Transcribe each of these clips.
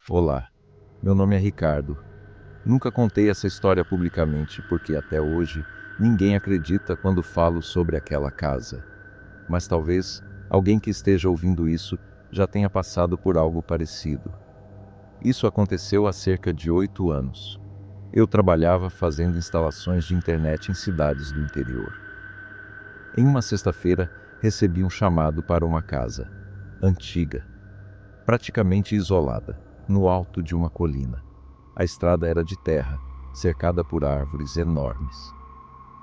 Olá, meu nome é Ricardo. Nunca contei essa história publicamente porque até hoje ninguém acredita quando falo sobre aquela casa. Mas talvez alguém que esteja ouvindo isso já tenha passado por algo parecido. Isso aconteceu há cerca de 8 anos. Eu trabalhava fazendo instalações de internet em cidades do interior. Em uma sexta-feira, recebi um chamado para uma casa, antiga, praticamente isolada, no alto de uma colina. A estrada era de terra, cercada por árvores enormes.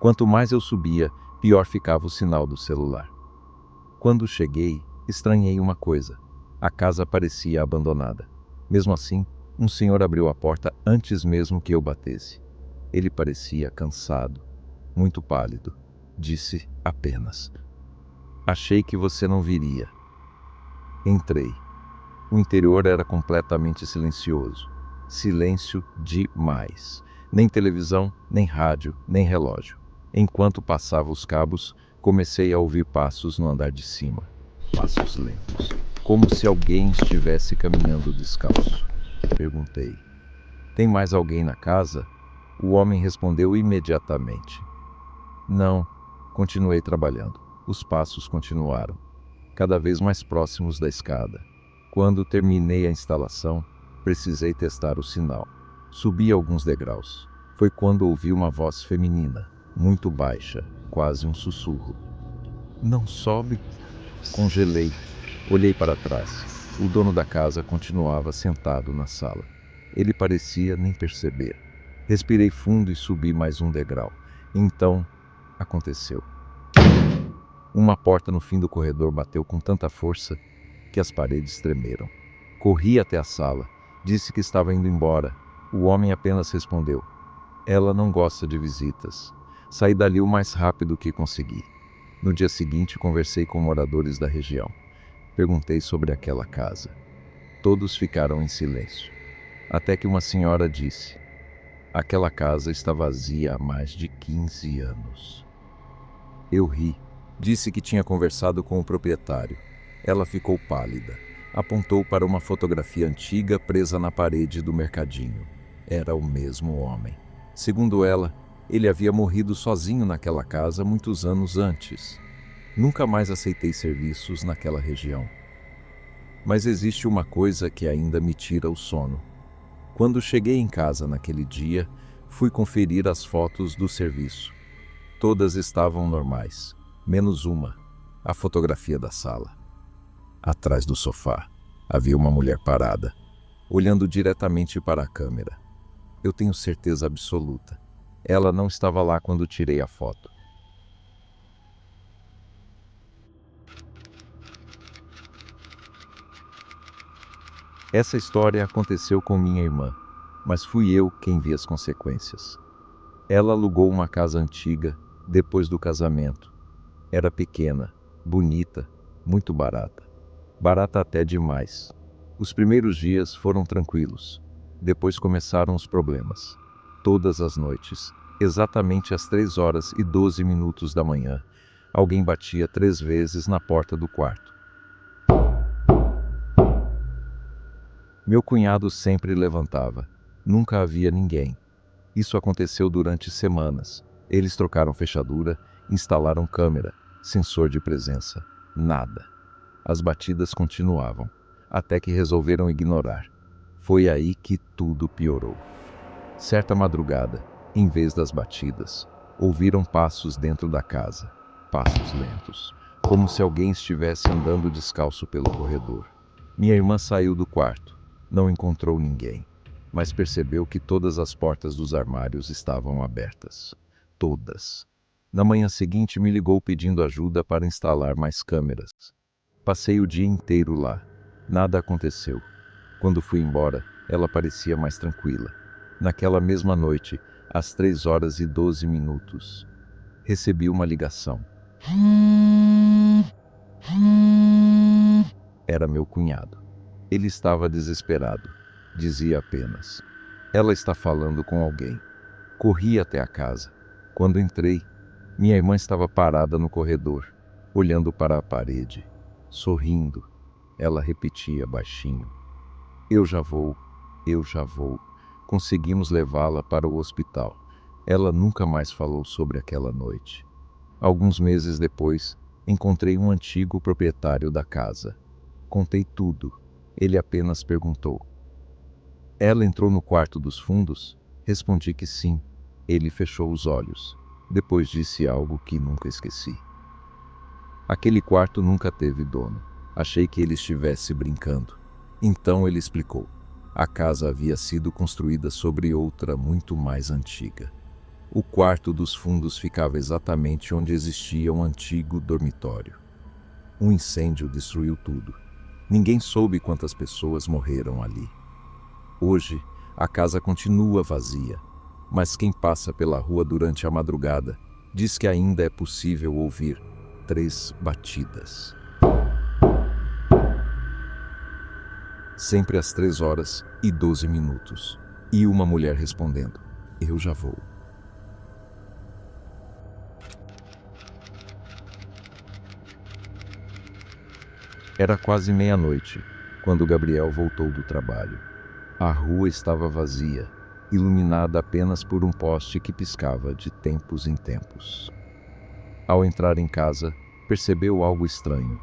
Quanto mais eu subia, pior ficava o sinal do celular. Quando cheguei, estranhei uma coisa. A casa parecia abandonada. Mesmo assim, um senhor abriu a porta antes mesmo que eu batesse. Ele parecia cansado, muito pálido. Disse apenas: "Achei que você não viria." Entrei. O interior era completamente silencioso. Silêncio demais. Nem televisão, nem rádio, nem relógio. Enquanto passava os cabos, comecei a ouvir passos no andar de cima. Passos lentos, como se alguém estivesse caminhando descalço. Perguntei: "Tem mais alguém na casa?" O homem respondeu imediatamente: "Não." Continuei trabalhando. Os passos continuaram, cada vez mais próximos da escada. Quando terminei a instalação, precisei testar o sinal. Subi alguns degraus. Foi quando ouvi uma voz feminina, muito baixa, quase um sussurro. "Não sobe?" Congelei. Olhei para trás. O dono da casa continuava sentado na sala. Ele parecia nem perceber. Respirei fundo e subi mais um degrau. Então, aconteceu. Uma porta no fim do corredor bateu com tanta força que as paredes tremeram. Corri até a sala. Disse que estava indo embora. O homem apenas respondeu: "Ela não gosta de visitas." Saí dali o mais rápido que consegui. No dia seguinte, conversei com moradores da região. Perguntei sobre aquela casa. Todos ficaram em silêncio. Até que uma senhora disse: "Aquela casa está vazia há mais de 15 anos." Eu ri. Disse que tinha conversado com o proprietário. Ela ficou pálida. Apontou para uma fotografia antiga presa na parede do mercadinho. Era o mesmo homem. Segundo ela, ele havia morrido sozinho naquela casa muitos anos antes. Nunca mais aceitei serviços naquela região. Mas existe uma coisa que ainda me tira o sono. Quando cheguei em casa naquele dia, fui conferir as fotos do serviço. Todas estavam normais, menos uma, a fotografia da sala. Atrás do sofá, havia uma mulher parada, olhando diretamente para a câmera. Eu tenho certeza absoluta. Ela não estava lá quando tirei a foto. Essa história aconteceu com minha irmã, mas fui eu quem vi as consequências. Ela alugou uma casa antiga depois do casamento. Era pequena, bonita, muito barata. Barata até demais. Os primeiros dias foram tranquilos. Depois começaram os problemas. Todas as noites, exatamente às 3h12 da manhã, alguém batia 3 vezes na porta do quarto. Meu cunhado sempre levantava. Nunca havia ninguém. Isso aconteceu durante semanas. Eles trocaram fechadura, instalaram câmera, sensor de presença. Nada. As batidas continuavam, até que resolveram ignorar. Foi aí que tudo piorou. Certa madrugada, em vez das batidas, ouviram passos dentro da casa. Passos lentos, como se alguém estivesse andando descalço pelo corredor. Minha irmã saiu do quarto. Não encontrou ninguém, mas percebeu que todas as portas dos armários estavam abertas. Todas. Na manhã seguinte, me ligou pedindo ajuda para instalar mais câmeras. Passei o dia inteiro lá. Nada aconteceu. Quando fui embora, ela parecia mais tranquila. Naquela mesma noite, às 3h12, recebi uma ligação. Era meu cunhado. Ele estava desesperado. Dizia apenas: "Ela está falando com alguém." Corri até a casa. Quando entrei, minha irmã estava parada no corredor, olhando para a parede, sorrindo. Ela repetia baixinho: "Eu já vou." Eu já vou. Conseguimos levá-la para o hospital. Ela nunca mais falou sobre aquela noite. Alguns meses depois, encontrei um antigo proprietário da casa. Contei tudo. Ele apenas perguntou: ela entrou no quarto dos fundos? Respondi que sim. Ele fechou os olhos. Depois disse algo que nunca esqueci. Aquele quarto nunca teve dono. Achei que ele estivesse brincando. Então ele explicou. A casa havia sido construída sobre outra muito mais antiga. O quarto dos fundos ficava exatamente onde existia um antigo dormitório. Um incêndio destruiu tudo. Ninguém soube quantas pessoas morreram ali. Hoje, a casa continua vazia, mas quem passa pela rua durante a madrugada diz que ainda é possível ouvir 3 batidas. Sempre às 3h12. E uma mulher respondendo: eu já vou. Era quase meia-noite, quando Gabriel voltou do trabalho. A rua estava vazia, iluminada apenas por um poste que piscava de tempos em tempos. Ao entrar em casa, percebeu algo estranho.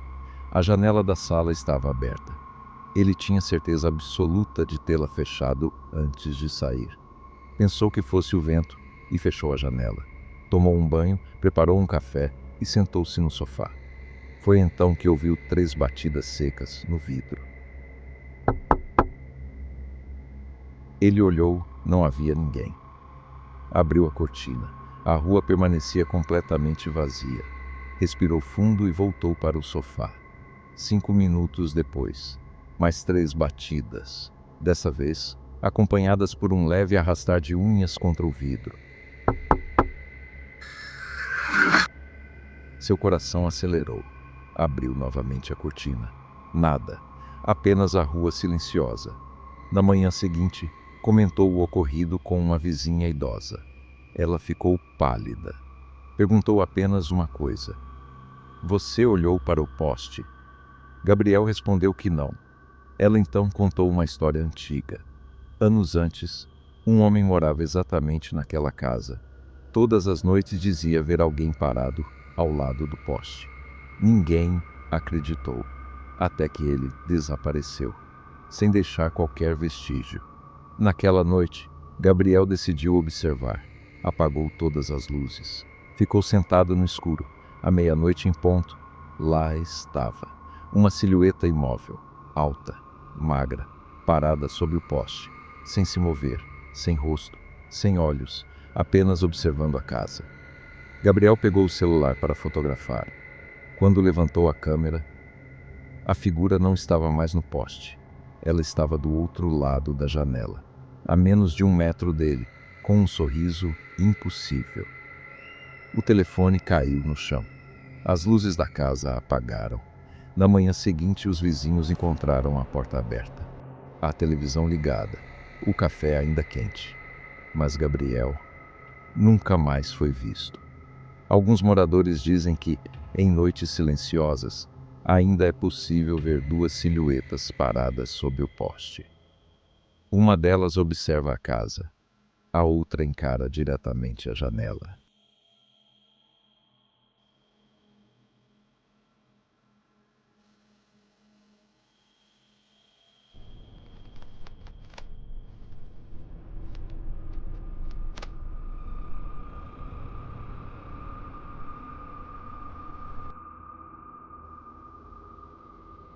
A janela da sala estava aberta. Ele tinha certeza absoluta de tê-la fechado antes de sair. Pensou que fosse o vento e fechou a janela. Tomou um banho, preparou um café e sentou-se no sofá. Foi então que ouviu 3 batidas secas no vidro. Ele olhou, não havia ninguém. Abriu a cortina. A rua permanecia completamente vazia. Respirou fundo e voltou para o sofá. 5 minutos depois, mais 3 batidas. Dessa vez, acompanhadas por um leve arrastar de unhas contra o vidro. Seu coração acelerou. Abriu novamente a cortina. Nada. Apenas a rua silenciosa. Na manhã seguinte, comentou o ocorrido com uma vizinha idosa. Ela ficou pálida. Perguntou apenas uma coisa: você olhou para o poste? Gabriel respondeu que não. Ela então contou uma história antiga. Anos antes, um homem morava exatamente naquela casa. Todas as noites dizia ver alguém parado ao lado do poste. Ninguém acreditou, até que ele desapareceu, sem deixar qualquer vestígio. Naquela noite, Gabriel decidiu observar. Apagou todas as luzes. Ficou sentado no escuro. À meia-noite em ponto, lá estava, uma silhueta imóvel, alta, magra, parada sobre o poste, sem se mover, sem rosto, sem olhos, apenas observando a casa. Gabriel pegou o celular para fotografar. Quando levantou a câmera, a figura não estava mais no poste. Ela estava do outro lado da janela, a menos de 1 metro dele, com um sorriso impossível. O telefone caiu no chão. As luzes da casa apagaram. Na manhã seguinte, os vizinhos encontraram a porta aberta, a televisão ligada, o café ainda quente. Mas Gabriel nunca mais foi visto. Alguns moradores dizem que, em noites silenciosas, ainda é possível ver 2 silhuetas paradas sob o poste. Uma delas observa a casa, a outra encara diretamente a janela.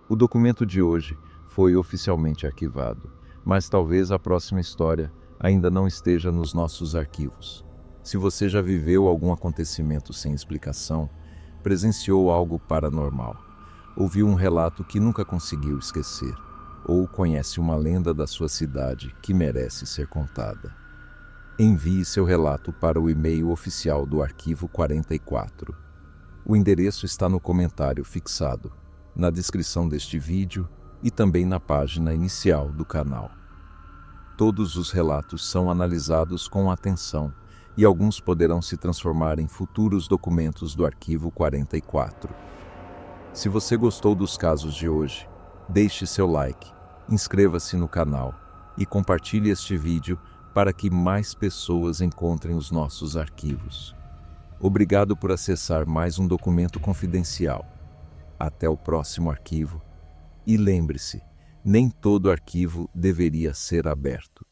O documento de hoje foi oficialmente arquivado, mas talvez a próxima história ainda não esteja nos nossos arquivos. Se você já viveu algum acontecimento sem explicação, presenciou algo paranormal, ouviu um relato que nunca conseguiu esquecer, ou conhece uma lenda da sua cidade que merece ser contada, envie seu relato para o e-mail oficial do Arquivo 44. O endereço está no comentário fixado, na descrição deste vídeo e também na página inicial do canal. Todos os relatos são analisados com atenção e alguns poderão se transformar em futuros documentos do Arquivo 44. Se você gostou dos casos de hoje, deixe seu like, inscreva-se no canal e compartilhe este vídeo para que mais pessoas encontrem os nossos arquivos. Obrigado por acessar mais um documento confidencial. Até o próximo arquivo. E lembre-se, nem todo arquivo deveria ser aberto.